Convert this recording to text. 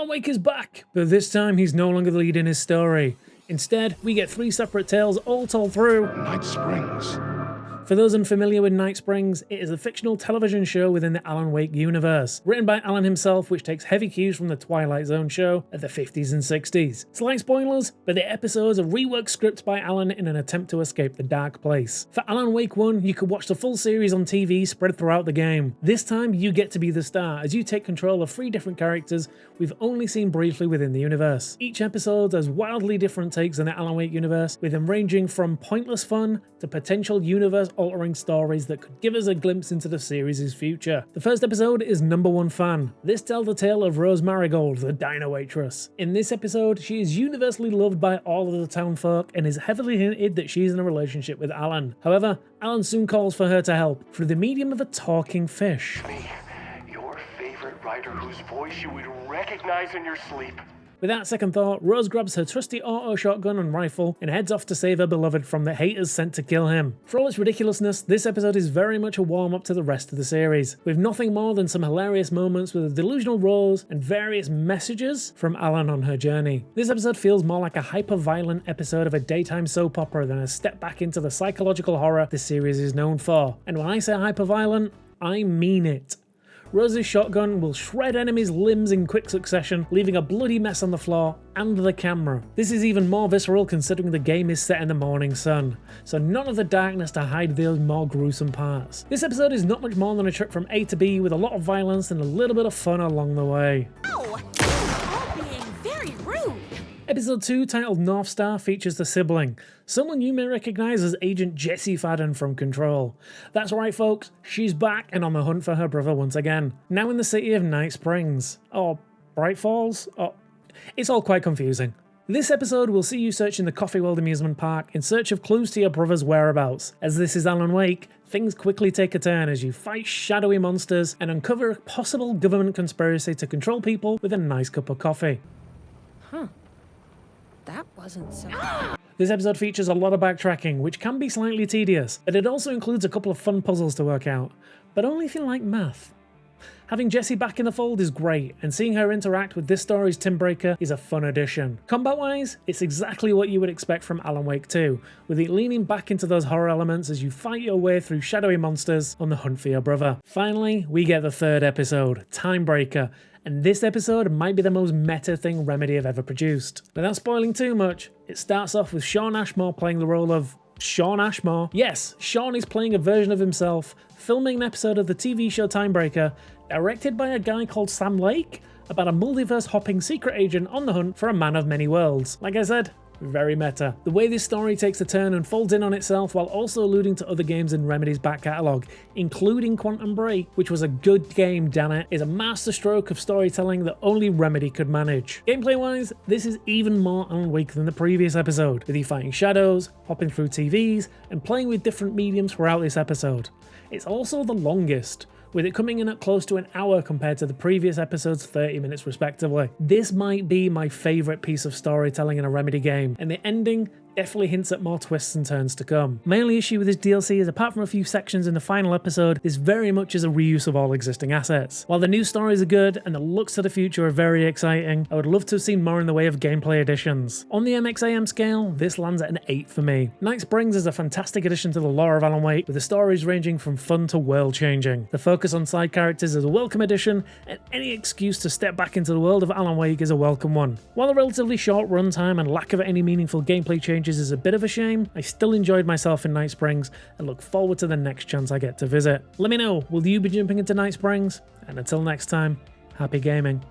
Alan Wake is back, but this time he's no longer leading his story. Instead, we get 3 separate tales all told through Night Springs. For those unfamiliar with Night Springs, it is a fictional television show within the Alan Wake universe, written by Alan himself, which takes heavy cues from the Twilight Zone show of the 50s and 60s. Slight spoilers, but the episodes are reworked scripts by Alan in an attempt to escape the dark place. For Alan Wake 1, you could watch the full series on TV spread throughout the game. This time, you get to be the star as you take control of 3 different characters we've only seen briefly within the universe. Each episode has wildly different takes in the Alan Wake universe, with them ranging from pointless fun to potential universe-altering stories that could give us a glimpse into the series' future. The first episode is Number 1 Fan. This tells the tale of Rose Marigold, the diner waitress. In this episode, she is universally loved by all of the townfolk and is heavily hinted that she's in a relationship with Alan. However, Alan soon calls for her to help through the medium of a talking fish. Me, your favorite writer whose voice you would recognize in your sleep. Without second thought, Rose grabs her trusty auto shotgun and rifle and heads off to save her beloved from the haters sent to kill him. For all its ridiculousness, this episode is very much a warm-up to the rest of the series, with nothing more than some hilarious moments with a delusional Rose and various messages from Alan on her journey. This episode feels more like a hyper-violent episode of a daytime soap opera than a step back into the psychological horror the series is known for. And when I say hyper-violent, I mean it. Rose's shotgun will shred enemies' limbs in quick succession, leaving a bloody mess on the floor and the camera. This is even more visceral considering the game is set in the morning sun, so none of the darkness to hide those more gruesome parts. This episode is not much more than a trip from A to B with a lot of violence and a little bit of fun along the way. Ow! You're all being very rude. Episode 2, titled North Star, features the sibling, someone you may recognize as Agent Jessie Fadden from Control. That's right folks, she's back and on the hunt for her brother once again, now in the city of Night Springs, or Bright Falls, or... it's all quite confusing. This episode will see you searching the Coffee World amusement park in search of clues to your brother's whereabouts. As this is Alan Wake, things quickly take a turn as you fight shadowy monsters and uncover a possible government conspiracy to control people with a nice cup of coffee. Huh. That wasn't so... This episode features a lot of backtracking, which can be slightly tedious, but it also includes a couple of fun puzzles to work out, but only if you like math. Having Jessie back in the fold is great, and seeing her interact with this story's Timbreaker is a fun addition. Combat-wise, it's exactly what you would expect from Alan Wake 2, with it leaning back into those horror elements as you fight your way through shadowy monsters on the hunt for your brother. Finally, we get the third episode, Timebreaker, and this episode might be the most meta thing Remedy have ever produced. Without spoiling too much, it starts off with Shawn Ashmore playing the role of Shawn Ashmore. Yes, Shawn is playing a version of himself, filming an episode of the TV show Timebreaker, directed by a guy called Sam Lake, about a multiverse-hopping secret agent on the hunt for a man of many worlds. Like I said, very meta. The way this story takes a turn and folds in on itself while also alluding to other games in Remedy's back catalogue, including Quantum Break, which was a good game, damn it, is a masterstroke of storytelling that only Remedy could manage. Gameplay-wise, this is even more Alan Wake than the previous episode, with you fighting shadows, hopping through TVs, and playing with different mediums throughout this episode. It's also the longest, with it coming in at close to an hour compared to the previous episode's 30 minutes respectively. This might be my favourite piece of storytelling in a Remedy game, and the ending definitely hints at more twists and turns to come. My only issue with this DLC is, apart from a few sections in the final episode, this very much is a reuse of all existing assets. While the new stories are good and the looks to the future are very exciting, I would love to have seen more in the way of gameplay additions. On the MXAM scale, this lands at an 8 for me. Night Springs is a fantastic addition to the lore of Alan Wake, with the stories ranging from fun to world-changing. The focus on side characters is a welcome addition, and any excuse to step back into the world of Alan Wake is a welcome one. While the relatively short runtime and lack of any meaningful gameplay changes is a bit of a shame, I still enjoyed myself in Night Springs and look forward to the next chance I get to visit. Let me know, will you be jumping into Night Springs? And until next time, happy gaming.